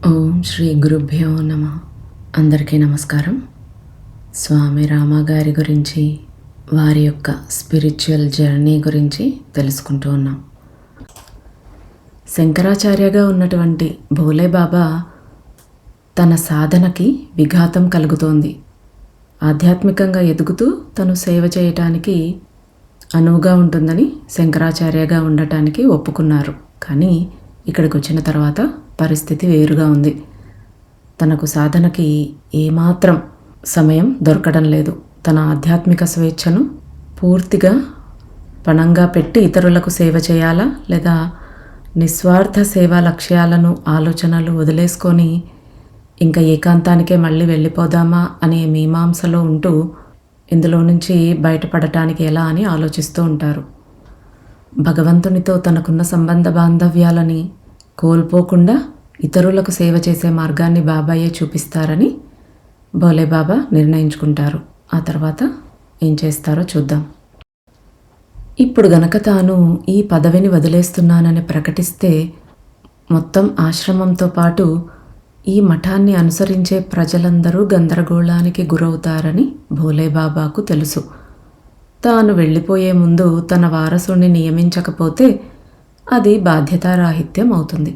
ఓం శ్రీ గురుభ్యో నమ. అందరికీ నమస్కారం. స్వామి రామ గారి గురించి, వారి యొక్క స్పిరిచువల్ జర్నీ గురించి తెలుసుకుంటూ ఉన్నాం. శంకరాచార్యగా ఉన్నటువంటి భోలే బాబా తన సాధనకి విఘాతం కలుగుతోంది. ఆధ్యాత్మికంగా ఎదుగుతూ తను సేవ చేయటానికి అనువుగా ఉంటుందని శంకరాచార్యగా ఉండటానికి ఒప్పుకున్నారు. కానీ ఇక్కడికి వచ్చిన తర్వాత పరిస్థితి వేరుగా ఉంది. తనకు సాధనకి ఏమాత్రం సమయం దొరకడం లేదు. తన ఆధ్యాత్మిక స్వేచ్ఛను పూర్తిగా పణంగా పెట్టి ఇతరులకు సేవ చేయాలా, లేదా నిస్వార్థ సేవా లక్ష్యాలను, ఆలోచనలు వదిలేసుకొని ఇంకా ఏకాంతానికే మళ్ళీ వెళ్ళిపోదామా అనే మీమాంసలో ఉంటూ ఇందులో నుంచి బయటపడటానికి ఎలా అని ఆలోచిస్తూ ఉంటారు. భగవంతునితో తనకున్న సంబంధ బాంధవ్యాలని కోల్పోకుండా ఇతరులకు సేవ చేసే మార్గాన్ని బాబాయే చూపిస్తారని భోలే బాబా నిర్ణయించుకుంటారు. ఆ తర్వాత ఏం చేస్తారో చూద్దాం. ఇప్పుడు గనక తాను ఈ పదవిని వదిలేస్తున్నానని ప్రకటిస్తే మొత్తం ఆశ్రమంతో పాటు ఈ మఠాన్ని అనుసరించే ప్రజలందరూ గందరగోళానికి గురవుతారని భోలే బాబాకు తెలుసు. తాను వెళ్ళిపోయే ముందు తన వారసుని నియమించకపోతే అది బాధ్యతారాహిత్యం అవుతుంది.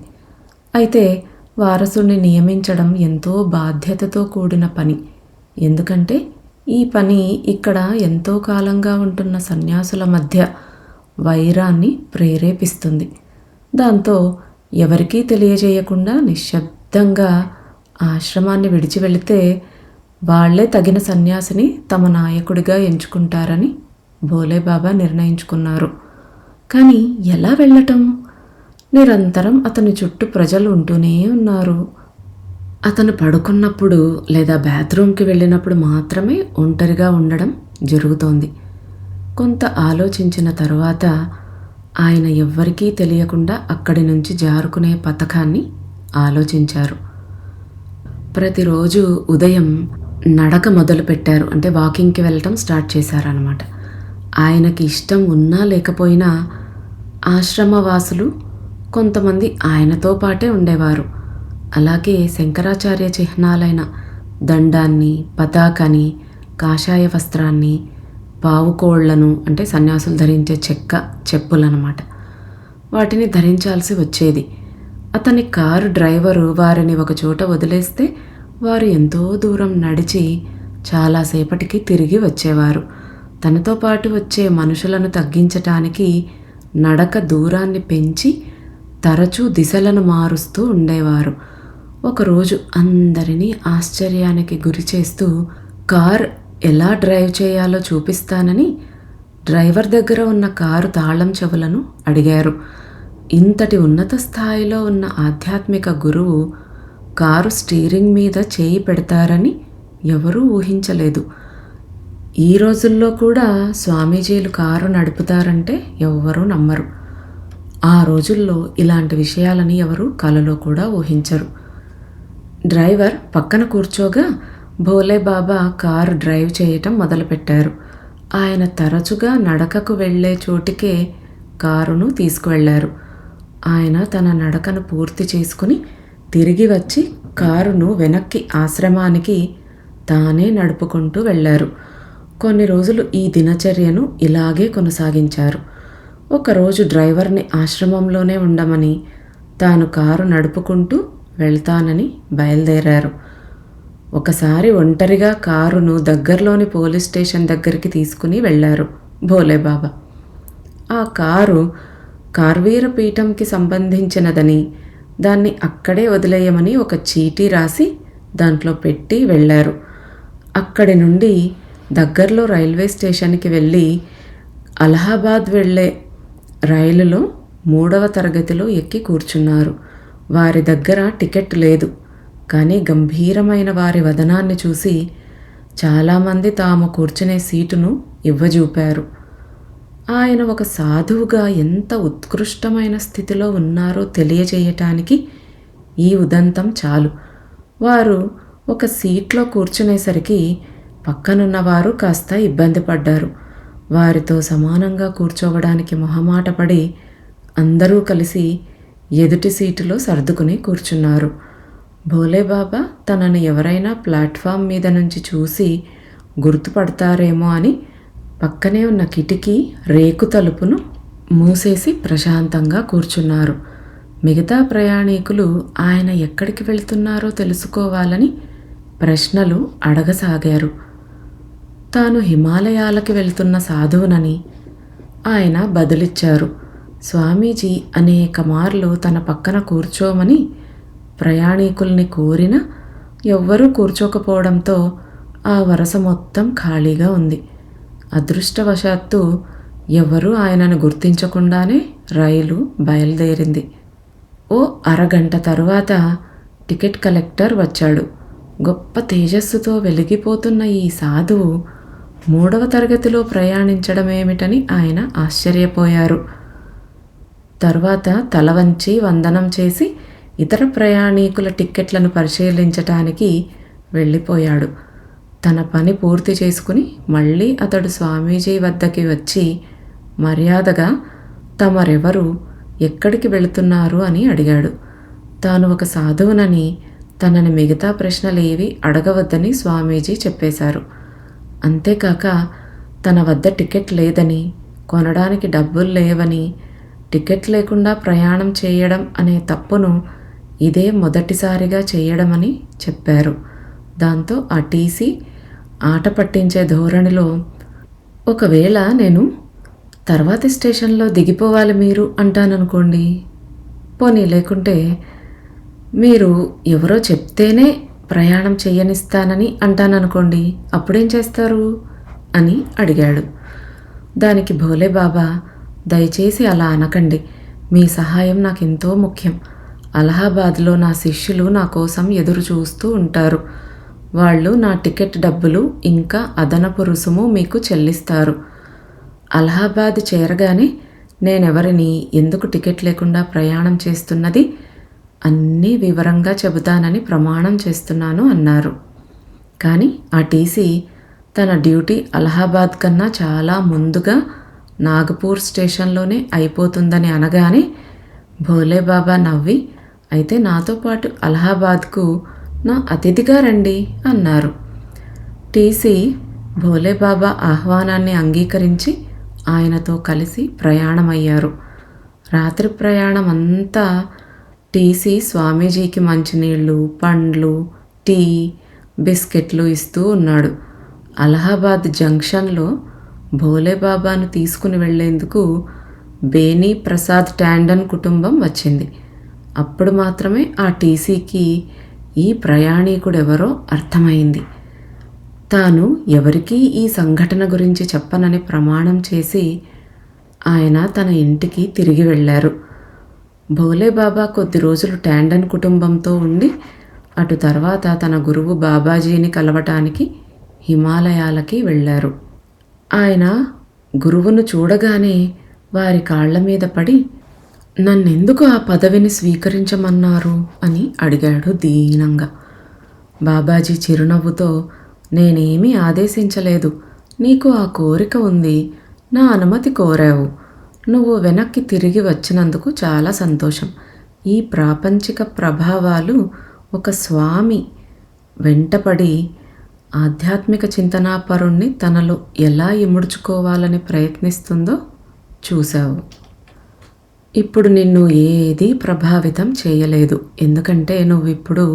అయితే వారసుని నియమించడం ఎంతో బాధ్యతతో కూడిన పని. ఎందుకంటే ఈ పని ఇక్కడ ఎంతో కాలంగా ఉంటున్న సన్యాసుల మధ్య వైరాన్ని ప్రేరేపిస్తుంది. దాంతో ఎవరికీ తెలియజేయకుండా నిశ్శబ్దంగా ఆశ్రమాన్ని విడిచి వెళితే వాళ్లే తగిన సన్యాసిని తమ నాయకుడిగా ఎంచుకుంటారని భోలే బాబా నిర్ణయించుకున్నారు. కానీ ఎలా వెళ్ళటం? నిరంతరం అతని చుట్టూ ప్రజలు ఉంటూనే ఉన్నారు. అతను పడుకున్నప్పుడు లేదా బాత్రూమ్కి వెళ్ళినప్పుడు మాత్రమే ఒంటరిగా ఉండడం జరుగుతోంది. కొంత ఆలోచించిన తరువాత ఆయన ఎవ్వరికీ తెలియకుండా అక్కడి నుంచి జారుకునే పథకాన్ని ఆలోచించారు. ప్రతిరోజు ఉదయం నడక మొదలుపెట్టారు. అంటే వాకింగ్కి వెళ్ళటం స్టార్ట్ చేశారనమాట. ఆయనకి ఇష్టం ఉన్నా లేకపోయినా ఆశ్రమవాసులు కొంతమంది ఆయనతో పాటే ఉండేవారు. అలాగే శంకరాచార్య చిహ్నాలైన దండాన్ని, పతాకని, కాషాయ వస్త్రాన్ని, పావుకోళ్లను అంటే సన్యాసులు ధరించే చెప్పులన్నమాట, వాటిని ధరించాల్సి వచ్చేది. అతని కారు డ్రైవరు వారిని ఒక చోట వదిలేస్తే వారు ఎంతో దూరం నడిచి చాలాసేపటికి తిరిగి వచ్చేవారు. తనతో పాటు వచ్చే మనుషులను తగ్గించటానికి నడక దూరాన్ని పెంచి తరచూ దిశలను మారుస్తూ ఉండేవారు. ఒకరోజు అందరినీ ఆశ్చర్యానికి గురి చేస్తూ కార్ ఎలా డ్రైవ్ చేయాలో చూపిస్తానని డ్రైవర్ దగ్గర ఉన్న కారు తాళం చెవులను అడిగారు. ఇంతటి ఉన్నత స్థాయిలో ఉన్న ఆధ్యాత్మిక గురువు కారు స్టీరింగ్ మీద చేయి పెడతారని ఎవరూ ఊహించలేదు. ఈ రోజుల్లో కూడా స్వామీజీలు కారు నడుపుతారంటే ఎవ్వరూ నమ్మరు. ఆ రోజుల్లో ఇలాంటి విషయాలని ఎవరు కలలో కూడా ఊహించరు. డ్రైవర్ పక్కన కూర్చోగా భోలే బాబా కారు డ్రైవ్ చేయటం మొదలుపెట్టారు. ఆయన తరచుగా నడకకు వెళ్లే చోటికే కారును తీసుకువెళ్లారు. ఆయన తన నడకను పూర్తి చేసుకుని తిరిగి వచ్చి కారును వెనక్కి ఆశ్రమానికి తానే నడుపుకుంటూ వెళ్లారు. కొన్ని రోజులు ఈ దినచర్యను ఇలాగే కొనసాగించారు. ఒకరోజు డ్రైవర్ని ఆశ్రమంలోనే ఉండమని, తాను కారు నడుపుకుంటూ వెళ్తానని బయలుదేరారు. ఒకసారి ఒంటరిగా కారును దగ్గరలోని పోలీస్ స్టేషన్ దగ్గరికి తీసుకుని వెళ్లారు భోలే బాబా. ఆ కారు కార్వీర పీఠంకి సంబంధించినదని, దాన్ని అక్కడే వదిలేయమని ఒక చీటీ రాసి దాంట్లో పెట్టి వెళ్లారు. అక్కడి నుండి దగ్గరలో రైల్వే స్టేషన్కి వెళ్ళి అలహాబాద్ వెళ్ళే రైలులో 3వ తరగతిలో ఎక్కి కూర్చున్నారు. వారి దగ్గర టికెట్ లేదు. కానీ గంభీరమైన వారి వదనాన్ని చూసి చాలామంది తాము కూర్చునే సీటును ఇవ్వజూపారు. ఆయన ఒక సాధువుగా ఎంత ఉత్కృష్టమైన స్థితిలో ఉన్నారో తెలియజేయటానికి ఈ ఉదంతం చాలు. వారు ఒక సీట్లో కూర్చునేసరికి పక్కనున్నవారు కాస్త ఇబ్బంది పడ్డారు. వారితో సమానంగా కూర్చోవడానికి మొహమాటపడి అందరూ కలిసి ఎదుటి సీటులో సర్దుకుని కూర్చున్నారు. భోలేబాబా తనను ఎవరైనా ప్లాట్ఫామ్ మీద నుంచి చూసి గుర్తుపడతారేమో అని పక్కనే ఉన్న కిటికీ రేకు తలుపును మూసేసి ప్రశాంతంగా కూర్చున్నారు. మిగతా ప్రయాణికులు ఆయన ఎక్కడికి వెళ్తున్నారో తెలుసుకోవాలని ప్రశ్నలు అడగసాగారు. తాను హిమాలయాలకి వెళ్తున్న సాధువునని ఆయన బదులిచ్చారు. స్వామీజీ అనేక మార్లు తన పక్కన కూర్చోమని ప్రయాణికుల్ని కోరినా ఎవ్వరూ కూర్చోకపోవడంతో ఆ వరస మొత్తం ఖాళీగా ఉంది. అదృష్టవశాత్తు ఎవరూ ఆయనను గుర్తించకుండానే రైలు బయలుదేరింది. ఓ అరగంట తరువాత టికెట్ కలెక్టర్ వచ్చాడు. గొప్ప తేజస్సుతో వెలిగిపోతున్న ఈ సాధువు 3వ తరగతిలో ప్రయాణించడమేమిటని ఆయన ఆశ్చర్యపోయారు. తర్వాత తల వంచి వందనం చేసి ఇతర ప్రయాణికుల టిక్కెట్లను పరిశీలించటానికి వెళ్ళిపోయాడు. తన పని పూర్తి చేసుకుని మళ్ళీ అతడు స్వామీజీ వద్దకి వచ్చి మర్యాదగా తమరెవరు, ఎక్కడికి వెళుతున్నారు అని అడిగాడు. తాను ఒక సాధువునని, తనని మిగతా ప్రశ్నలేవి అడగవద్దని స్వామీజీ చెప్పేశారు. అంతేకాక తన వద్ద టికెట్ లేదని, కొనడానికి డబ్బులు లేవని, టికెట్ లేకుండా ప్రయాణం చేయడం అనే తప్పును ఇదే మొదటిసారిగా చేయడమని చెప్పారు. దాంతో ఆ టీసీ ఆట పట్టించే ధోరణిలో, ఒకవేళ నేను తర్వాతి స్టేషన్లో దిగిపోవాలి మీరు అంటాననుకోండి, పోనీ లేకుంటే మీరు ఎవరో చెప్తేనే ప్రయాణం చెయ్యనిస్తానని అంటాననుకోండి, అప్పుడేం చేస్తారు అని అడిగాడు. దానికి భోలేబాబా, దయచేసి అలా అనకండి, మీ సహాయం నాకెంతో ముఖ్యం. అలహాబాద్లో నా శిష్యులు నా కోసం ఎదురు చూస్తూ ఉంటారు. వాళ్ళు నా టికెట్ డబ్బులు ఇంకా అదనపు రుసుము మీకు చెల్లిస్తారు. అలహాబాద్ చేరగానే నేనెవరిని, ఎందుకు టికెట్ లేకుండా ప్రయాణం చేస్తున్నది అన్నీ వివరంగా చెబుతానని ప్రమాణం చేస్తున్నాను అన్నారు. కానీ ఆ టీసీ తన డ్యూటీ అలహాబాద్ కన్నా చాలా ముందుగా నాగపూర్ స్టేషన్లోనే అయిపోతుందని అనగానే భోలేబాబా నవ్వి, అయితే నాతో పాటు అలహాబాద్కు నా అతిథిగా రండి అన్నారు. టీసీ భోలేబాబా ఆహ్వానాన్ని అంగీకరించి ఆయనతో కలిసి ప్రయాణమయ్యారు. రాత్రి ప్రయాణం అంతా టీసీ స్వామీజీకి మంచినీళ్ళు, పండ్లు, టీ, బిస్కెట్లు ఇస్తూ ఉన్నాడు. అలహాబాద్ జంక్షన్లో భోలేబాబాను తీసుకుని వెళ్లేందుకు బేనీ ప్రసాద్ టాండన్ కుటుంబం వచ్చింది. అప్పుడు మాత్రమే ఆ టీసీకి ఈ ప్రయాణికుడెవరో అర్థమైంది. తాను ఎవరికీ ఈ సంఘటన గురించి చెప్పనని ప్రమాణం చేసి ఆయన తన ఇంటికి తిరిగి వెళ్ళారు. భోలేబాబా కొద్ది రోజులు టాండన్ కుటుంబంతో ఉండి అటు తర్వాత తన గురువు బాబాజీని కలవటానికి హిమాలయాలకి వెళ్ళారు. ఆయన గురువును చూడగానే వారి కాళ్ల మీద పడి, నన్నెందుకు ఆ పదవిని స్వీకరించమన్నారు అని అడిగాడు దీనంగా. బాబాజీ చిరునవ్వుతో, నేనేమీ ఆదేశించలేదు, నీకు ఆ కోరిక ఉంది, నా అనుమతి కోరావు, నువ్వు వెనక్కి తిరిగి వచ్చినందుకు చాలా సంతోషం. ఈ ప్రాపంచిక ప్రభావాలు ఒక స్వామి వెంటపడి ఆధ్యాత్మిక చింతనాపరుణ్ణి తనలో ఎలా ఇముడ్చుకోవాలని ప్రయత్నిస్తుందో చూశావు. ఇప్పుడు నిన్ను ఏదీ ప్రభావితం చేయలేదు, ఎందుకంటే నువ్విప్పుడు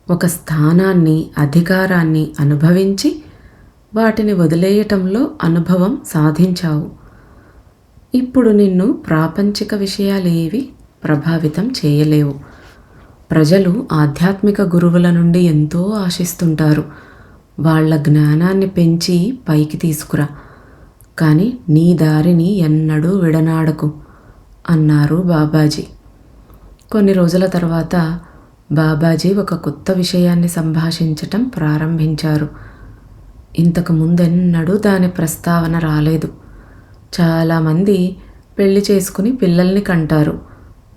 ఒక స్థానాన్ని, అధికారాన్ని అనుభవించి వాటిని వదిలేయటంలో అనుభవం సాధించావు. ఇప్పుడు నిన్ను ప్రాపంచిక విషయాలేవి ప్రభావితం చేయలేవు. ప్రజలు ఆధ్యాత్మిక గురువుల నుండి ఎంతో ఆశిస్తుంటారు. వాళ్ళ జ్ఞానాన్ని పెంచి పైకి తీసుకురా, కానీ నీ దారిని ఎన్నడూ విడనాడకు అన్నారు బాబాజీ. కొన్ని రోజుల తర్వాత బాబాజీ ఒక కొత్త విషయాన్ని సంభాషించటం ప్రారంభించారు. ఇంతకు ముందెన్నడూ దాని ప్రస్తావన రాలేదు. చాలామంది పెళ్లి చేసుకుని పిల్లల్ని కంటారు.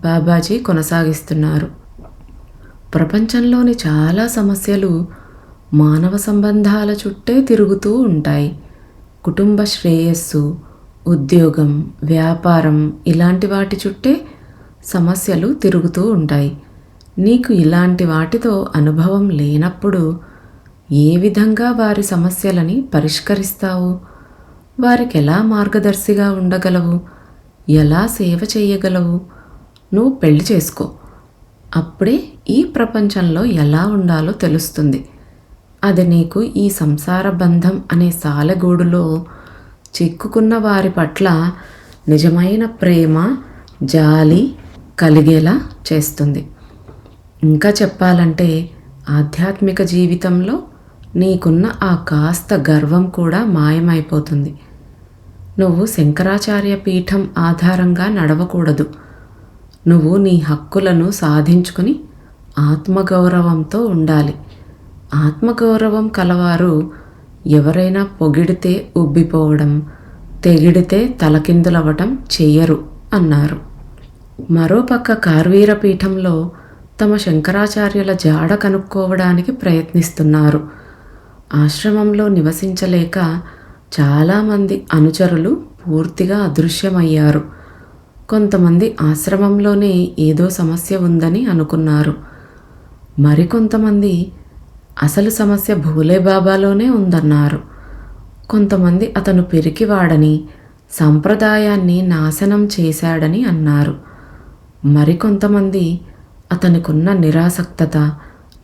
బాబాజీ కొనసాగిస్తున్నారు. ప్రపంచంలోని చాలా సమస్యలు మానవ సంబంధాల చుట్టే తిరుగుతూ ఉంటాయి. కుటుంబ శ్రేయస్సు, ఉద్యోగం, వ్యాపారం ఇలాంటి వాటి చుట్టే సమస్యలు తిరుగుతూ ఉంటాయి. నీకు ఇలాంటి వాటితో అనుభవం లేనప్పుడు ఏ విధంగా వారి సమస్యలని పరిష్కరిస్తావు? వారికి ఎలా మార్గదర్శిగా ఉండగలవు? ఎలా సేవ చేయగలవు? నువ్వు పెళ్లి చేసుకో. అప్పుడే ఈ ప్రపంచంలో ఎలా ఉండాలో తెలుస్తుంది. అది నీకు ఈ సంసార బంధం అనే సాలెగూడులో చిక్కుకున్న వారి పట్ల నిజమైన ప్రేమ, జాలి కలిగేలా చేస్తుంది. ఇంకా చెప్పాలంటే ఆధ్యాత్మిక జీవితంలో నీకున్న ఆ కాస్త గర్వం కూడా మాయమైపోతుంది. నువ్వు శంకరాచార్య పీఠం ఆధారంగా నడవకూడదు. నువ్వు నీ హక్కులను సాధించుకుని ఆత్మగౌరవంతో ఉండాలి. ఆత్మగౌరవం కలవారు ఎవరైనా పొగిడితే ఉబ్బిపోవడం, తెగిడితే తలకిందులవ్వటం చెయ్యరు అన్నారు. మరోపక్క కార్వీర పీఠంలో తమ శంకరాచార్యుల జాడ కనుక్కోవడానికి ప్రయత్నిస్తున్నారు. ఆశ్రమంలో నివసించలేక చాలామంది అనుచరులు పూర్తిగా అదృశ్యమయ్యారు. కొంతమంది ఆశ్రమంలోనే ఏదో సమస్య ఉందని అనుకున్నారు. మరికొంతమంది అసలు సమస్య భోలేబాబాలోనే ఉందన్నారు. కొంతమంది అతను పిరికివాడని, సంప్రదాయాన్ని నాశనం చేశాడని అన్నారు. మరికొంతమంది అతనికున్న నిరాసక్తత,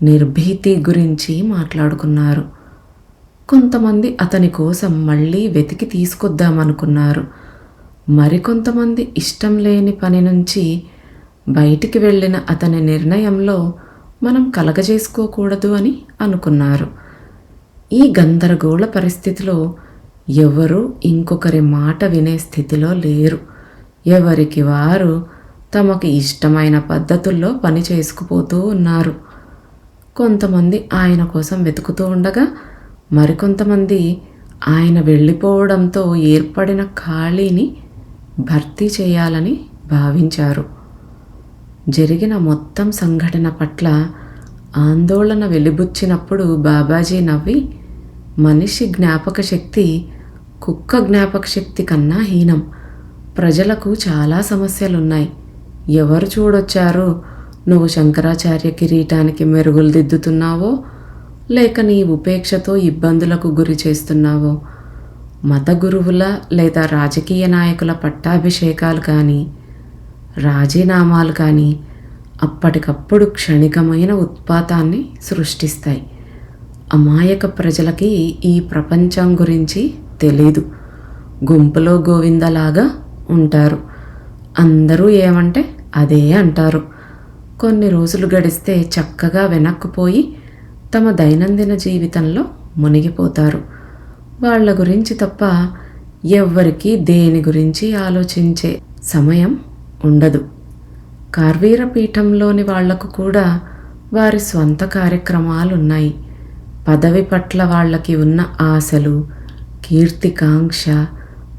నిర్భీతి గురించి మాట్లాడుకున్నారు. కొంతమంది అతని కోసం మళ్ళీ వెతికి తీసుకొద్దామనుకున్నారు. మరికొంతమంది ఇష్టం లేని పని నుంచి బయటికి వెళ్ళిన అతని నిర్ణయంలో మనం కలగజేసుకోకూడదు అని అనుకున్నారు. ఈ గందరగోళ పరిస్థితిలో ఎవరూ ఇంకొకరి మాట వినే స్థితిలో లేరు. ఎవరికి వారు తమకు ఇష్టమైన పద్ధతుల్లో పని చేసుకుపోతూ ఉన్నారు. కొంతమంది ఆయన కోసం వెతుకుతూ ఉండగా మరికొంతమంది ఆయన వెళ్ళిపోవడంతో ఏర్పడిన ఖాళీని భర్తీ చేయాలని భావించారు. జరిగిన మొత్తం సంఘటన పట్ల ఆందోళన వెలిబుచ్చినప్పుడు బాబాజీ నవ్వి, మనిషి జ్ఞాపక శక్తి కుక్క జ్ఞాపక శక్తి కన్నా హీనం. ప్రజలకు చాలా సమస్యలున్నాయి. ఎవరు చూడొచ్చారు నువ్వు శంకరాచార్య కిరీటానికి మెరుగులు దిద్దుతున్నావో, లేక నీ ఉపేక్షతో ఇబ్బందులకు గురి చేస్తున్నావో? మత గురువుల లేదా రాజకీయ నాయకుల పట్టాభిషేకాలు కానీ, రాజీనామాలు కానీ అప్పటికప్పుడు క్షణికమైన ఉత్పాతాన్ని సృష్టిస్తాయి. అమాయక ప్రజలకి ఈ ప్రపంచం గురించి తెలీదు. గుంపులో గోవిందలాగా ఉంటారు. అందరూ ఏమంటే అదే అంటారు. కొన్ని రోజులు గడిస్తే చక్కగా వెనక్కుపోయి తమ దైనందిన జీవితంలో మునిగిపోతారు. వాళ్ళ గురించి తప్ప ఎవ్వరికీ దేని గురించి ఆలోచించే సమయం ఉండదు. కార్వీర పీఠంలోని వాళ్లకు కూడా వారి స్వంత కార్యక్రమాలున్నాయి. పదవి పట్ల వాళ్ళకి ఉన్న ఆశలు, కీర్తికాంక్ష,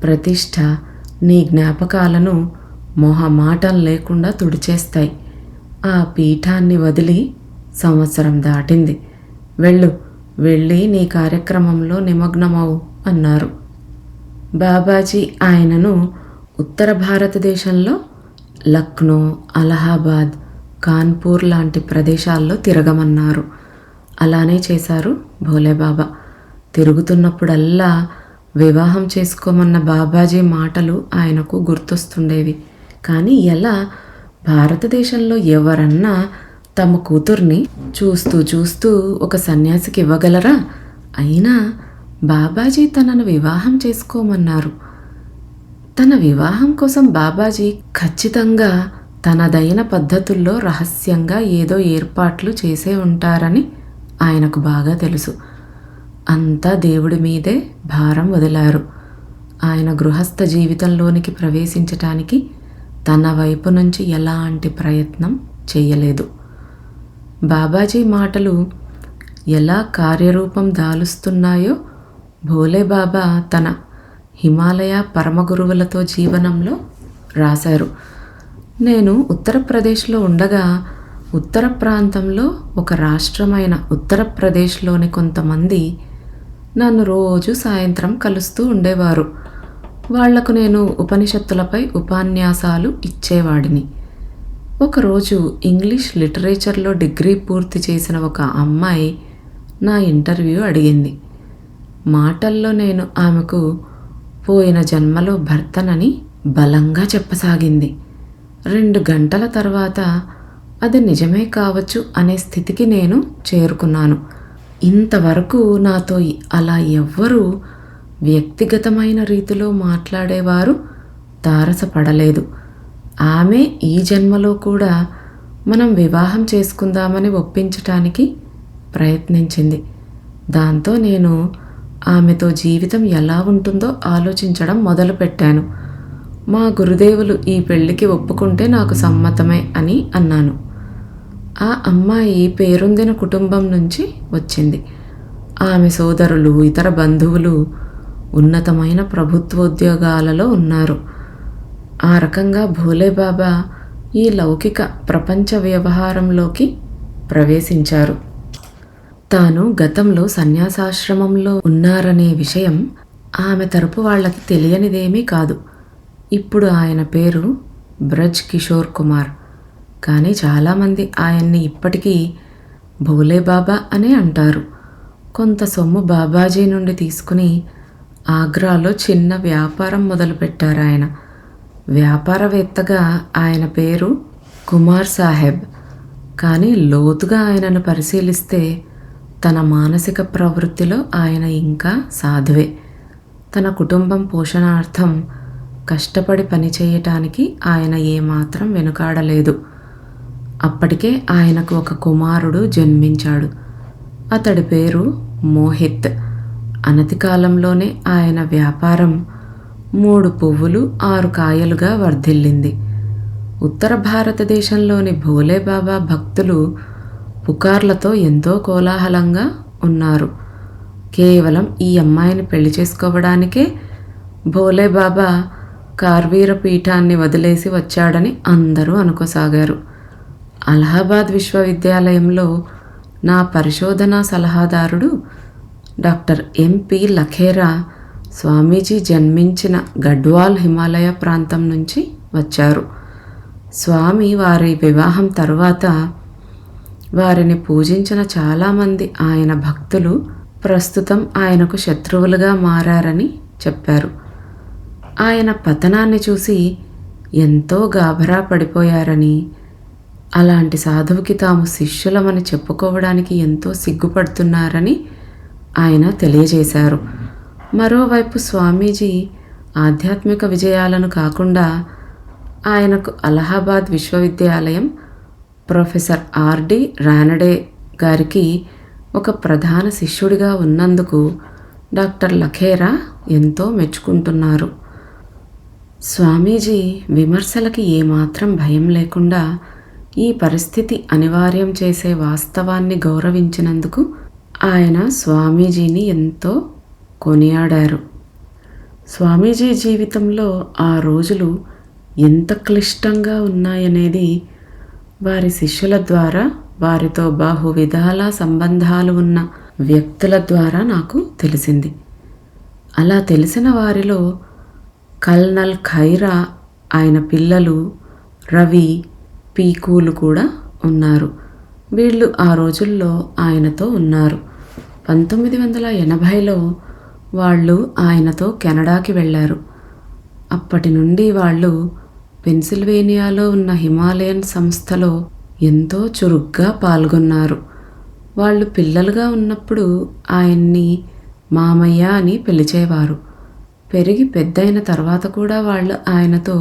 ప్రతిష్ట నీ జ్ఞాపకాలను మొహమాటం లేకుండా తుడిచేస్తాయి. ఆ పీఠాన్ని వదిలి సంవత్సరం దాటింది. వెళ్ళి నీ కార్యక్రమంలో నిమగ్నమవు అన్నారు. బాబాజీ ఆయనను ఉత్తర భారతదేశంలో లక్నో, అలహాబాద్, కాన్పూర్ లాంటి ప్రదేశాల్లో తిరగమన్నారు. అలానే చేశారు భోలేబాబా. తిరుగుతున్నప్పుడల్లా వివాహం చేసుకోమన్న బాబాజీ మాటలు ఆయనకు గుర్తొస్తుండేవి. కానీ ఎలా? భారతదేశంలో ఎవరన్నా తమ కూతుర్ని చూస్తూ ఒక సన్యాసికి ఇవ్వగలరా? అయినా బాబాజీ తనను వివాహం చేసుకోమన్నారు. తన వివాహం కోసం బాబాజీ ఖచ్చితంగా తనదైన పద్ధతుల్లో రహస్యంగా ఏదో ఏర్పాట్లు చేసే ఉంటారని ఆయనకు బాగా తెలుసు. అంతా దేవుడి మీదే భారం వదిలారు. ఆయన గృహస్థ జీవితంలోనికి ప్రవేశించటానికి తన వైపు నుంచి ఎలాంటి ప్రయత్నం చేయలేదు. బాబాజీ మాటలు ఎలా కార్యరూపం దాలుస్తున్నాయో భోలేబాబా తన హిమాలయ పరమగురువులతో జీవనంలో రాశారు. నేను ఉత్తరప్రదేశ్లో ఉండగా ఉత్తర ప్రాంతంలో ఒక రాష్ట్రమైన ఉత్తరప్రదేశ్లోని కొంతమంది నన్ను రోజు సాయంత్రం కలుస్తూ ఉండేవారు. వాళ్లకు నేను ఉపనిషత్తులపై ఉపన్యాసాలు ఇచ్చేవాడిని. ఒకరోజు ఇంగ్లీష్ లిటరేచర్లో డిగ్రీ పూర్తి చేసిన ఒక అమ్మాయి నా ఇంటర్వ్యూ అడిగింది. మాటల్లో నేను ఆమెకు పోయిన జన్మలో భర్తనని బలంగా చెప్పసాగింది. 2 గంటల తర్వాత అది నిజమే కావచ్చు అనే స్థితికి నేను చేరుకున్నాను. ఇంతవరకు నాతో అలా ఎవ్వరూ వ్యక్తిగతమైన రీతిలో మాట్లాడేవారు తారసపడలేదు. ఆమె ఈ జన్మలో కూడా మనం వివాహం చేసుకుందామని ఒప్పించటానికి ప్రయత్నించింది. దాంతో నేను ఆమెతో జీవితం ఎలా ఉంటుందో ఆలోచించడం మొదలుపెట్టాను. మా గురుదేవులు ఈ పెళ్లికి ఒప్పుకుంటే నాకు సమ్మతమే అని అన్నాను. ఆ అమ్మాయి పేరొందిన కుటుంబం నుంచి వచ్చింది. ఆమె సోదరులు, ఇతర బంధువులు ఉన్నతమైన ప్రభుత్వోద్యోగాలలో ఉన్నారు. ఆ రకంగా భోలేబాబా ఈ లౌకిక ప్రపంచ వ్యవహారంలోకి ప్రవేశించారు. తాను గతంలో సన్యాసాశ్రమంలో ఉన్నారనే విషయం ఆమె తరపు వాళ్ళకి తెలియనిదేమీ కాదు. ఇప్పుడు ఆయన పేరు బ్రజ్ కిషోర్ కుమార్. కానీ చాలామంది ఆయన్ని ఇప్పటికీ భోలేబాబా అనే అంటారు. కొంత సొమ్ము బాబాజీ నుండి తీసుకుని ఆగ్రాలో చిన్న వ్యాపారం మొదలుపెట్టారు ఆయన. వ్యాపారవేత్తగా ఆయన పేరు కుమార్ సాహెబ్. కానీ లోతుగా ఆయనను పరిశీలిస్తే తన మానసిక ప్రవృత్తిలో ఆయన ఇంకా సాధువే. తన కుటుంబం పోషణార్థం కష్టపడి పనిచేయటానికి ఆయన ఏమాత్రం వెనుకాడలేదు. అప్పటికే ఆయనకు ఒక కుమారుడు జన్మించాడు. అతడి పేరు మోహిత్. అనతి కాలంలోనే ఆయన వ్యాపారం 3 పువ్వులు 6 కాయలుగా వర్ధిల్లింది. ఉత్తర భారతదేశంలోని భోలేబాబా భక్తులు పుకార్లతో ఎంతో కోలాహలంగా ఉన్నారు. కేవలం ఈ అమ్మాయిని పెళ్లి చేసుకోవడానికే భోలేబాబా కార్వీర పీఠాన్ని వదిలేసి వచ్చాడని అందరూ అనుకోసాగారు. అలహాబాద్ విశ్వవిద్యాలయంలో నా పరిశోధనా సలహాదారుడు డాక్టర్ ఎంపి లఖేరా స్వామీజీ జన్మించిన గడ్వాల్ హిమాలయ ప్రాంతం నుంచి వచ్చారు. స్వామి వారి వివాహం తరువాత వారిని పూజించిన చాలామంది ఆయన భక్తులు ప్రస్తుతం ఆయనకు శత్రువులుగా మారారని చెప్పారు. ఆయన పతనాన్ని చూసి ఎంతో గాభరా పడిపోయారని, అలాంటి సాధువుకి తాము శిష్యులమని చెప్పుకోవడానికి ఎంతో సిగ్గుపడుతున్నారని ఆయన తెలియజేశారు. మరోవైపు స్వామీజీ ఆధ్యాత్మిక విజయాలను కాకుండా ఆయనకు అలహాబాద్ విశ్వవిద్యాలయం ప్రొఫెసర్ ఆర్డి రానడే గారికి ఒక ప్రధాన శిష్యుడిగా ఉన్నందుకు డాక్టర్ లఖేరా ఎంతో మెచ్చుకుంటున్నారు. స్వామీజీ విమర్శలకి ఏమాత్రం భయం లేకుండా ఈ పరిస్థితి అనివార్యం చేసే వాస్తవాన్ని గౌరవించినందుకు ఆయన స్వామీజీని ఎంతో కొనియాడారు. స్వామీజీ జీవితంలో ఆ రోజులు ఎంత క్లిష్టంగా ఉన్నాయనేది వారి శిష్యుల ద్వారా, వారితో బాహువిధాల సంబంధాలు ఉన్న వ్యక్తుల ద్వారా నాకు తెలిసింది. అలా తెలిసిన వారిలో కల్నల్ ఖైరా, ఆయన పిల్లలు రవి, పీకూలు కూడా ఉన్నారు. వీళ్ళు ఆ రోజుల్లో ఆయనతో ఉన్నారు. 1980లో వాళ్ళు ఆయనతో కెనడాకి వెళ్ళారు. అప్పటి నుండి వాళ్ళు పెన్సిల్వేనియాలో ఉన్న హిమాలయన్ సంస్థలో ఎంతో చురుగ్గా పాల్గొన్నారు. వాళ్ళు పిల్లలుగా ఉన్నప్పుడు ఆయన్ని మామయ్య అని పిలిచేవారు. పెరిగి పెద్దయిన తర్వాత కూడా వాళ్ళు ఆయనతో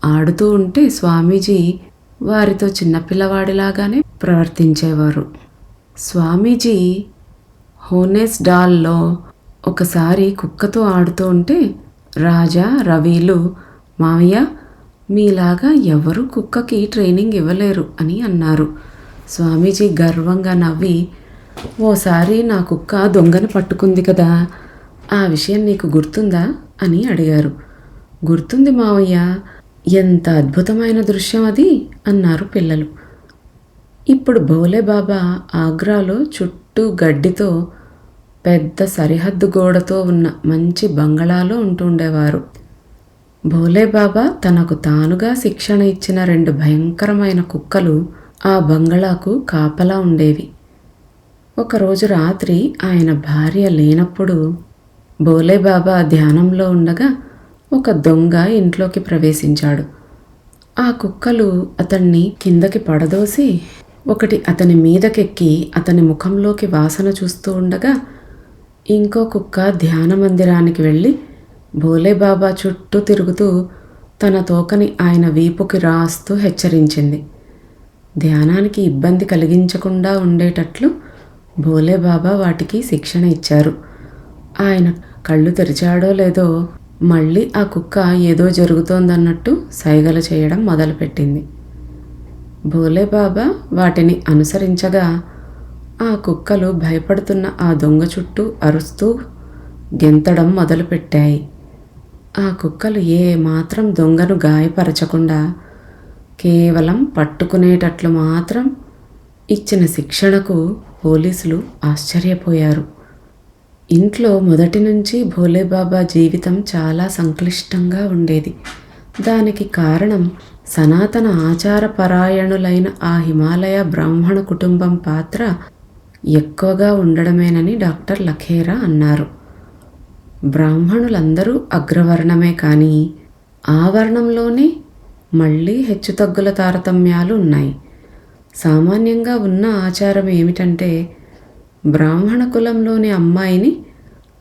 ఆడుతూ ఉంటే స్వామీజీ వారితో చిన్నపిల్లవాడిలాగానే ప్రవర్తించేవారు. స్వామీజీ హోనెస్ డాల్లో ఒకసారి కుక్కతో ఆడుతూ ఉంటే రాజా, రవిలు మామయ్య మీలాగా ఎవరు కుక్కకి ట్రైనింగ్ ఇవ్వలేరు అని అన్నారు. స్వామీజీ గర్వంగా నవ్వి, ఓసారి నా కుక్క దొంగను పట్టుకుంది కదా, ఆ విషయం నీకు గుర్తుందా అని అడిగారు. గుర్తుంది మావయ్య, ఎంత అద్భుతమైన దృశ్యం అది అన్నారు పిల్లలు. ఇప్పుడు భోలేబాబా ఆగ్రాలో చుట్టూ గడ్డితో పెద్ద సరిహద్దు గోడతో ఉన్న మంచి బంగళాలో ఉంటుండేవారు. భోలేబాబా తనకు తానుగా శిక్షణ ఇచ్చిన 2 భయంకరమైన కుక్కలు ఆ బంగళాకు కాపలా ఉండేవి. ఒకరోజు రాత్రి ఆయన భార్య లేనప్పుడు భోలేబాబా ధ్యానంలో ఉండగా ఒక దొంగ ఇంట్లోకి ప్రవేశించాడు. ఆ కుక్కలు అతన్ని కిందకి పడదోసి ఒకటి అతని మీదకెక్కి అతని ముఖంలోకి వాసన చూస్తూ ఉండగా ఇంకో కుక్క ధ్యాన మందిరానికి వెళ్ళి భోలేబాబా చుట్టూ తిరుగుతూ తన తోకని ఆయన వీపుకి రాస్తూ హెచ్చరించింది. ధ్యానానికి ఇబ్బంది కలిగించకుండా ఉండేటట్లు భోలేబాబా వాటికి శిక్షణ ఇచ్చారు. ఆయన కళ్ళు తెరిచాడో లేదో మళ్ళీ ఆ కుక్క ఏదో జరుగుతోందన్నట్టు సైగలు చేయడం మొదలుపెట్టింది. భోలేబాబా వాటిని అనుసరించగా ఆ కుక్కలు భయపడుతున్న ఆ దొంగ చుట్టూ అరుస్తూ గెంతడం మొదలుపెట్టాయి. ఆ కుక్కలు మాత్రం దొంగను గాయపరచకుండా కేవలం పట్టుకునేటట్లు మాత్రం ఇచ్చిన శిక్షణకు పోలీసులు ఆశ్చర్యపోయారు. ఇంట్లో మొదటి నుంచి భోలేబాబా జీవితం చాలా సంక్లిష్టంగా ఉండేది. దానికి కారణం సనాతన ఆచారపరాయణులైన ఆ హిమాలయ బ్రాహ్మణ కుటుంబం పాత్ర ఎక్కువగా ఉండడమేనని డాక్టర్ లఖేరా అన్నారు. బ్రాహ్మణులందరూ అగ్రవర్ణమే కానీ ఆ వర్ణంలోనే మళ్ళీ హెచ్చుతగ్గుల తారతమ్యాలు ఉన్నాయి. సామాన్యంగా ఉన్న ఆచారం ఏమిటంటే బ్రాహ్మణ కులంలోని అమ్మాయిని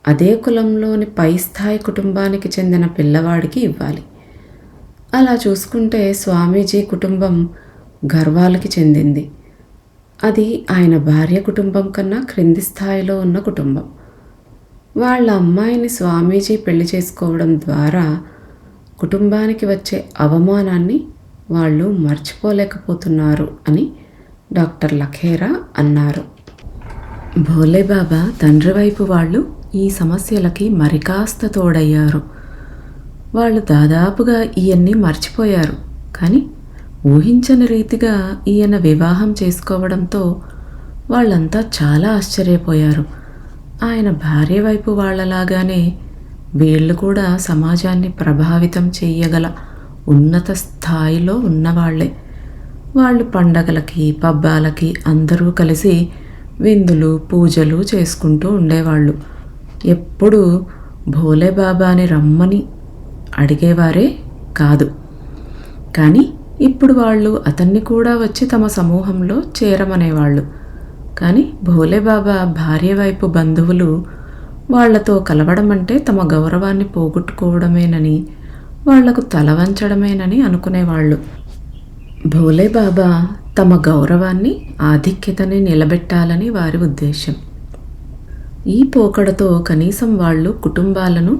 అదే కులంలోని పై స్థాయి కుటుంబానికి చెందిన పిల్లవాడికి ఇవ్వాలి. అలా చూసుకుంటే స్వామీజీ కుటుంబం గర్వాలకి చెందింది. అది ఆయన భార్య కుటుంబం కన్నా క్రింది స్థాయిలో ఉన్న కుటుంబం. వాళ్ళ అమ్మాయిని స్వామీజీ పెళ్లి చేసుకోవడం ద్వారా కుటుంబానికి వచ్చే అవమానాన్ని వాళ్ళు మర్చిపోలేకపోతున్నారు అని డాక్టర్ లఖేరా అన్నారు. భోలేబాబా తండ్రి వైపు వాళ్ళు ఈ సమస్యలకి మరికాస్త తోడయ్యారు. వాళ్ళు దాదాపుగా ఈయన్ని మర్చిపోయారు. కానీ ఊహించని రీతిగా ఈయన వివాహం చేసుకోవడంతో వాళ్ళంతా చాలా ఆశ్చర్యపోయారు. ఆయన భార్య వైపు వాళ్ళలాగానే వీళ్ళు కూడా సమాజాన్ని ప్రభావితం చెయ్యగల ఉన్నత స్థాయిలో ఉన్నవాళ్లే. వాళ్ళు పండగలకి పబ్బాలకి అందరూ కలిసి విందులు పూజలు చేసుకుంటూ ఉండేవాళ్ళు. ఎప్పుడూ భోలేబాబాని రమ్మని అడిగేవారే కాదు. కానీ ఇప్పుడు వాళ్ళు అతన్ని కూడా వచ్చి తమ సమూహంలో చేరమనేవాళ్ళు. కానీ భోలేబాబా భార్య వైపు బంధువులు వాళ్లతో కలవడం అంటే తమ గౌరవాన్ని పోగొట్టుకోవడమేనని, వాళ్లకు తల వంచడమేనని అనుకునేవాళ్ళు. భోలేబాబా తమ గౌరవాన్ని ఆధిక్యతని నిలబెట్టాలని వారి ఉద్దేశం. ఈ పోకడతో కనీసం వాళ్ళు కుటుంబాలను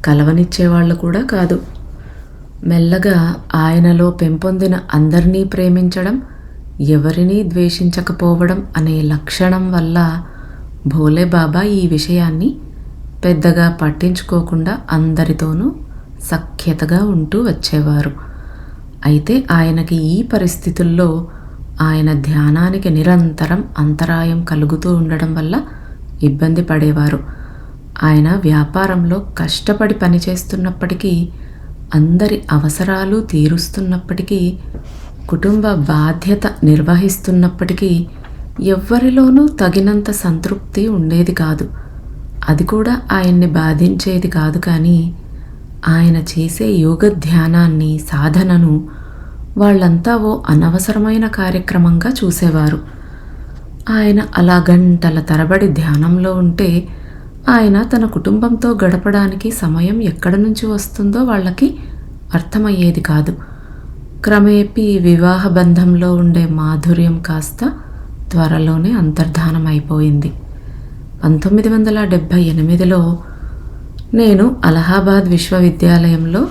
కలవనిచ్చేవాళ్ళు కూడా కాదు. మెల్లగా ఆయనలో పెంపొందిన అందరినీ ప్రేమించడం, ఎవరినీ ద్వేషించకపోవడం అనే లక్షణం వల్ల భోలేబాబా ఈ విషయాన్ని పెద్దగా పట్టించుకోకుండా అందరితోనూ సఖ్యతగా ఉంటూ వచ్చేవారు. అయితే ఆయనకి ఈ పరిస్థితుల్లో ఆయన ధ్యానానికి నిరంతరం అంతరాయం కలుగుతూ ఉండడం వల్ల ఇబ్బంది పడేవారు. ఆయన వ్యాపారంలో కష్టపడి పనిచేస్తున్నప్పటికీ, అందరి అవసరాలు తీరుస్తున్నప్పటికీ, కుటుంబ బాధ్యత నిర్వహిస్తున్నప్పటికీ ఎవ్వరిలోనూ తగినంత సంతృప్తి ఉండేది కాదు. అది కూడా ఆయన్ని బాధించేది కాదు. కానీ ఆయన చేసే యోగ ధ్యానాన్ని, సాధనను వాళ్ళంతా ఓ అనవసరమైన కార్యక్రమంగా చూసేవారు. ఆయన అలా గంటల తరబడి ధ్యానంలో ఉంటే ఆయన తన కుటుంబంతో గడపడానికి సమయం ఎక్కడి నుంచి వస్తుందో వాళ్ళకి అర్థమయ్యేది కాదు. క్రమేపీ వివాహ బంధంలో ఉండే మాధుర్యం కాస్త త్వరలోనే అంతర్ధానమైపోయింది. 1978లో నేను అలహాబాద్ విశ్వవిద్యాలయంలో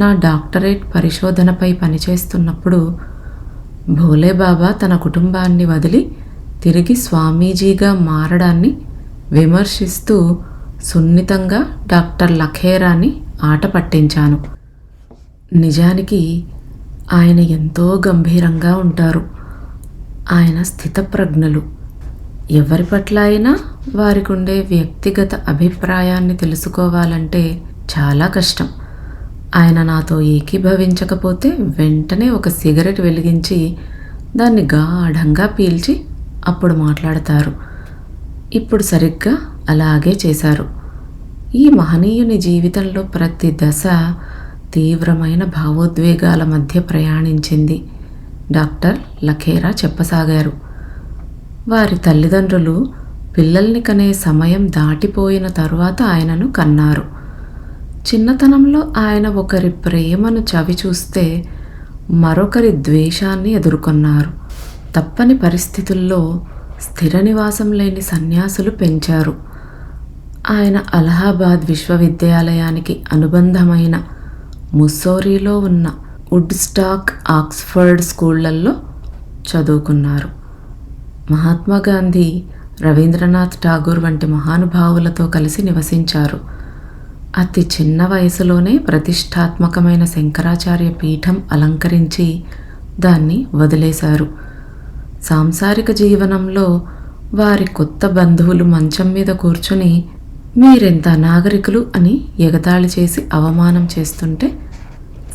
నా డాక్టరేట్ పరిశోధనపై పనిచేస్తున్నప్పుడు భోలేబాబా తన కుటుంబాన్ని వదిలి తిరిగి స్వామీజీగా మారడాన్ని విమర్శిస్తూ సున్నితంగా డాక్టర్ లఖేరాని ఆట పట్టించాను. నిజానికి ఆయన ఎంతో గంభీరంగా ఉంటారు. ఆయన స్థితప్రజ్ఞులు. ఎవరి పట్ల అయినా వారికి ఉండే వ్యక్తిగత అభిప్రాయాన్ని తెలుసుకోవాలంటే చాలా కష్టం. ఆయన నాతో ఏకీభవించకపోతే వెంటనే ఒక సిగరెట్ వెలిగించి దాన్ని గాఢంగా పీల్చి అప్పుడు మాట్లాడతారు. ఇప్పుడు సరిగ్గా అలాగే చేశారు. ఈ మహనీయుని జీవితంలో ప్రతి దశ తీవ్రమైన భావోద్వేగాల మధ్య ప్రయాణించింది. డాక్టర్ లఖేరా చెప్పసాగారు. వారి తల్లిదండ్రులు పిల్లల్ని కనే సమయం దాటిపోయిన తరువాత ఆయనను కన్నారు. చిన్నతనంలో ఆయన ఒకరి ప్రేమను చవి చూస్తే మరొకరి ద్వేషాన్ని ఎదుర్కొన్నారు. తప్పని పరిస్థితుల్లో స్థిర నివాసం లేని సన్యాసులు పెంచారు. ఆయన అలహాబాద్ విశ్వవిద్యాలయానికి అనుబంధమైన ముస్సోరీలో ఉన్న వుడ్స్టాక్, ఆక్స్ఫర్డ్ స్కూళ్లలో చదువుకున్నారు. మహాత్మా గాంధీ, రవీంద్రనాథ్ ఠాగూర్ వంటి మహానుభావులతో కలిసి నివసించారు. అతి చిన్న వయసులోనే ప్రతిష్టాత్మకమైన శంకరాచార్య పీఠం అలంకరించి దాన్ని వదిలేశారు. సాంసారిక జీవనంలో వారి కొత్త బంధువులు మంచం మీద కూర్చుని మీరెంత నాగరికులు అని ఎగతాళి చేసి అవమానం చేస్తుంటే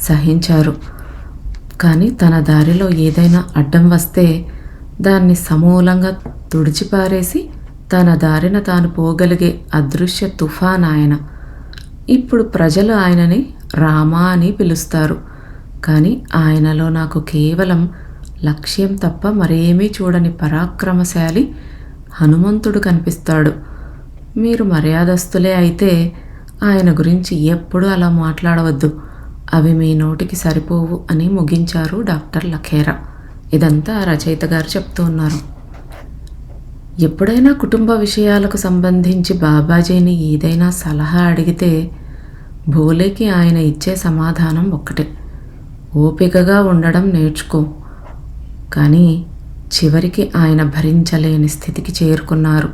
సహించారు. కానీ తన దారిలో ఏదైనా అడ్డం వస్తే దాన్ని సమూలంగా తుడిచిపారేసి తన దారిన తాను పోగలిగే అదృశ్య తుఫాన్ ఆయన. ఇప్పుడు ప్రజలు ఆయనని రామా అని పిలుస్తారు. కానీ ఆయనలో నాకు కేవలం లక్ష్యం తప్ప మరేమీ చూడని పరాక్రమశాలి హనుమంతుడు కనిపిస్తాడు. మీరు మర్యాదస్తులే అయితే ఆయన గురించి ఎప్పుడూ అలా మాట్లాడవద్దు, అవి మీ నోటికి సరిపోవు అని ముగించారు డాక్టర్ లఖేరా. ఇదంతా రచయిత గారు చెప్తూ ఉన్నారు. ఎప్పుడైనా కుటుంబ విషయాలకు సంబంధించి బాబాజీని ఏదైనా సలహా అడిగితే భోలేకి ఆయన ఇచ్చే సమాధానం ఒక్కటే, ఓపికగా ఉండడం నేర్చుకో. కానీ చివరికి ఆయన భరించలేని స్థితికి చేరుకున్నారు.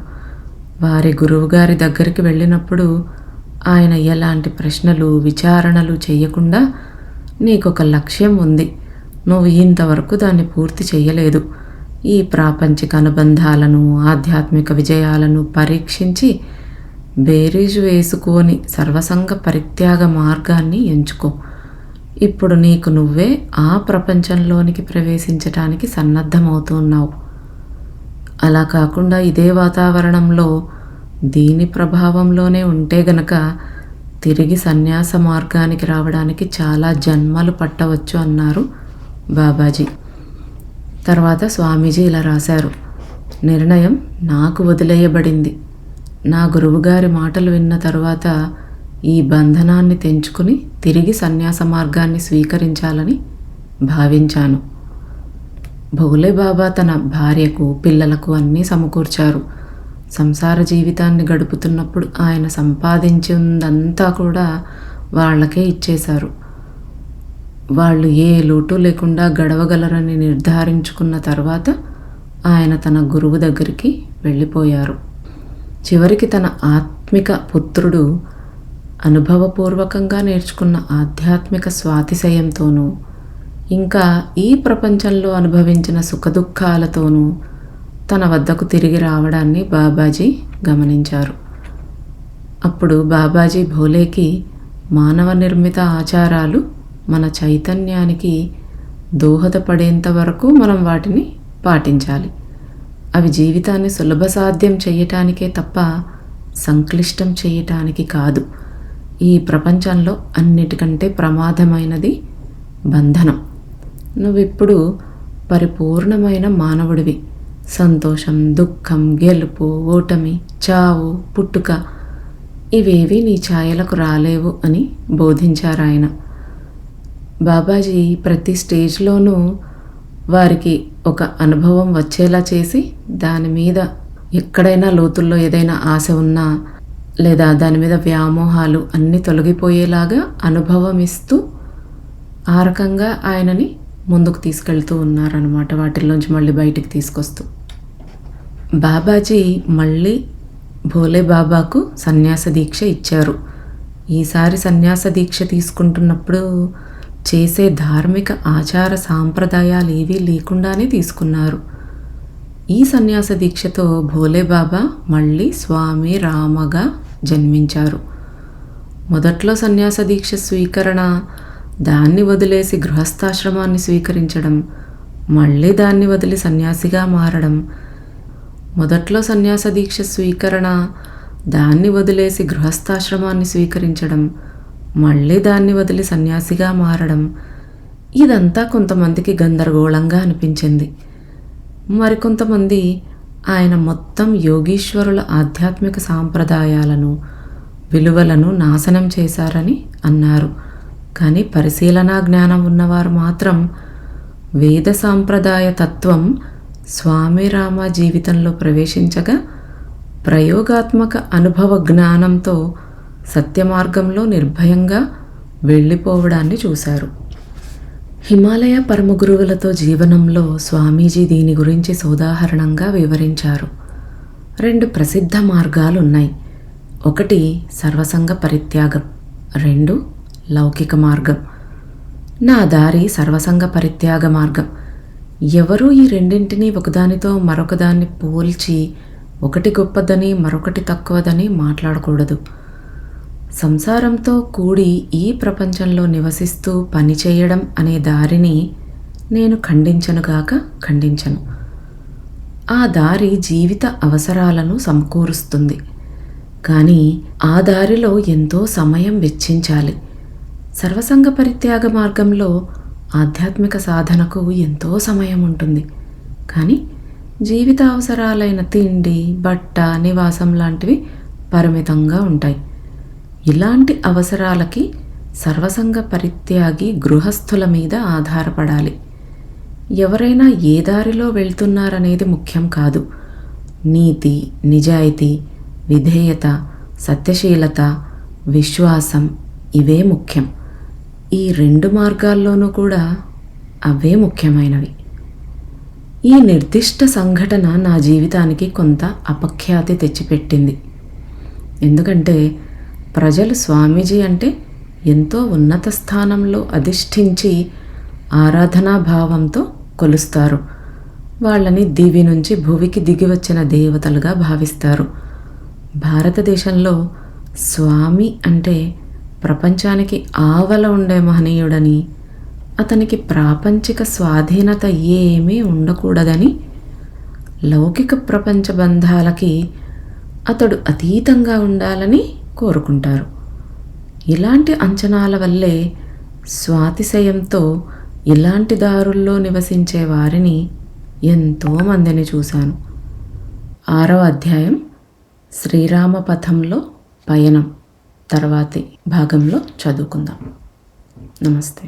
వారి గురువుగారి దగ్గరికి వెళ్ళినప్పుడు ఆయన ఎలాంటి ప్రశ్నలు, విచారణలు చేయకుండా, నీకొక లక్ష్యం ఉంది, నువ్వు ఇంతవరకు దాన్ని పూర్తి చేయలేదు. ఈ ప్రాపంచిక అనుబంధాలను, ఆధ్యాత్మిక విజయాలను పరీక్షించి బేరీజు వేసుకొని సర్వసంగ పరిత్యాగ మార్గాన్ని ఎంచుకో. ఇప్పుడు నీకు నువ్వే ఆ ప్రపంచంలోనికి ప్రవేశించటానికి సన్నద్ధమవుతున్నావు. అలా కాకుండా ఇదే వాతావరణంలో, దీని ప్రభావంలోనే ఉంటే గనక తిరిగి సన్యాస మార్గానికి రావడానికి చాలా జన్మలు పట్టవచ్చు అన్నారు బాబాజీ. తర్వాత స్వామీజీ ఇలా రాశారు, నిర్ణయం నాకు వదిలేయబడింది. నా గురువుగారి మాటలు విన్న తరువాత ఈ బంధనాన్ని తెంచుకుని తిరిగి సన్యాస మార్గాన్ని స్వీకరించాలని భావించాను. భోలే బాబా తన భార్యకు, పిల్లలకు అన్నీ సమకూర్చారు. సంసార జీవితాన్ని గడుపుతున్నప్పుడు ఆయన సంపాదించిందంతా కూడా వాళ్ళకే ఇచ్చేశారు. వాళ్ళు ఏ లోటు లేకుండా గడవగలరని నిర్ధారించుకున్న తర్వాత ఆయన తన గురువు దగ్గరికి వెళ్ళిపోయారు. చివరికి తన ఆత్మిక పుత్రుడు అనుభవపూర్వకంగా నేర్చుకున్న ఆధ్యాత్మిక స్వాతిశయంతోనూ, ఇంకా ఈ ప్రపంచంలో అనుభవించిన సుఖదుఖాలతోనూ తన వద్దకు తిరిగి రావడాన్ని బాబాజీ గమనించారు. అప్పుడు బాబాజీ భోలేకి, మానవ నిర్మిత ఆచారాలు మన చైతన్యానికి దోహదపడేంత వరకు మనం వాటిని పాటించాలి. అవి జీవితాన్ని సులభ సాధ్యం చేయటానికే తప్ప సంక్లిష్టం చేయటానికి కాదు. ఈ ప్రపంచంలో అన్నిటికంటే ప్రమాదమైనది బంధనం. నువ్విప్పుడు పరిపూర్ణమైన మానవుడివి. సంతోషం, దుఃఖం, గెలుపు, ఓటమి, చావు, పుట్టుక ఇవేవి నీ ఛాయలకు రాలేవు అని బోధించారాయన. బాబాజీ ప్రతి స్టేజ్లోనూ వారికి ఒక అనుభవం వచ్చేలా చేసి, దాని మీద ఎక్కడైనా లోతుల్లో ఏదైనా ఆశ ఉన్నా లేదా దాని మీద వ్యామోహాలు అన్నీ తొలగిపోయేలాగా అనుభవం ఇస్తూ ఆ రకంగా ఆయనని ముందుకు తీసుకెళ్తూ ఉన్నారనమాట. వాటిల్లోంచి మళ్ళీ బయటికి తీసుకొస్తూ బాబాజీ మళ్ళీ భోలే బాబాకు సన్యాస దీక్ష ఇచ్చారు. ఈసారి సన్యాస దీక్ష తీసుకుంటున్నప్పుడు చేసే ధార్మిక ఆచార సాంప్రదాయాలు ఏవీ లేకుండానే తీసుకున్నారు. ఈ సన్యాస దీక్షతో భోలే బాబా మళ్ళీ స్వామి రామగా జన్మించారు. మొదట్లో సన్యాస దీక్ష స్వీకరణ, దాన్ని వదిలేసి గృహస్థాశ్రమాన్ని స్వీకరించడం, మళ్ళీ దాన్ని వదిలి సన్యాసిగా మారడం, మొదట్లో సన్యాస దీక్ష స్వీకరణ, దాన్ని వదిలేసి గృహస్థాశ్రమాన్ని స్వీకరించడం, మళ్ళీ దాన్ని వదిలి సన్యాసిగా మారడం, ఇదంతా కొంతమందికి గందరగోళంగా అనిపించింది. మరికొంతమంది ఆయన మొత్తం యోగీశ్వరుల ఆధ్యాత్మిక సాంప్రదాయాలను, విలువలను నాశనం చేశారని అన్నారు. కానీ పరిశీలనా జ్ఞానం ఉన్నవారు మాత్రం వేద సాంప్రదాయ తత్వం స్వామి రామ జీవితంలో ప్రవేశించగా ప్రయోగాత్మక అనుభవ జ్ఞానంతో సత్యమార్గంలో నిర్భయంగా వెళ్ళిపోవడాన్ని చూశారు. హిమాలయ పరమగురువులతో జీవనంలో స్వామీజీ దీని గురించి సోదాహరణంగా వివరించారు. 2 ప్రసిద్ధ మార్గాలున్నాయి. 1 సర్వసంగ పరిత్యాగం, 2 లౌకిక మార్గం. నా దారి సర్వసంగ పరిత్యాగ మార్గం. ఎవరూ ఈ రెండింటినీ ఒకదానితో మరొకదాన్ని పోల్చి ఒకటి గొప్పదని మరొకటి తక్కువదని మాట్లాడకూడదు. సంసారంతో కూడి ఈ ప్రపంచంలో నివసిస్తూ పనిచేయడం అనే దారిని నేను ఖండించను. ఆ దారి జీవిత అవసరాలను సమకూరుస్తుంది. కానీ ఆ దారిలో ఎంతో సమయం వెచ్చించాలి. సర్వసంగ పరిత్యాగ మార్గంలో ఆధ్యాత్మిక సాధనకు ఎంతో సమయం ఉంటుంది. కానీ జీవిత అవసరాలైన తిండి, బట్ట, నివాసం లాంటివి పరిమితంగా ఉంటాయి. ఇలాంటి అవసరాలకి సర్వసంగ పరిత్యాగి గృహస్థుల మీద ఆధారపడాలి. ఎవరైనా ఏ దారిలో వెళ్తున్నారనేది ముఖ్యం కాదు. నీతి, నిజాయితీ, విధేయత, సత్యశీలత, విశ్వాసం ఇవే ముఖ్యం. ఈ 2 మార్గాల్లోనూ కూడా అవే ముఖ్యమైనవి. ఈ నిర్దిష్ట సంఘటన నా జీవితానికి కొంత అపఖ్యాతి తెచ్చిపెట్టింది. ఎందుకంటే ప్రజలు స్వామీజీ అంటే ఎంతో ఉన్నత స్థానంలో అధిష్ఠించి ఆరాధనా భావంతో కొలుస్తారు. వాళ్ళని దివి నుంచి భువికి దిగి వచ్చిన దేవతలుగా భావిస్తారు. భారతదేశంలో స్వామి అంటే ప్రపంచానికి ఆవల ఉండే మహనీయుడని, అతనికి ప్రాపంచిక స్వాధీనత ఏమీ ఉండకూడదని, లౌకిక ప్రపంచ బంధాలకి అతడు అతీతంగా ఉండాలని కోరుకుంటారు. ఇలాంటి అంచనాల వల్లే స్వాతిశయంతో ఇలాంటి దారుల్లో నివసించే వారిని ఎంతోమందిని చూశాను. 6వ అధ్యాయం శ్రీరామ పథంలో పయనం తర్వాతి భాగంలో చదువుకుందాం. నమస్తే.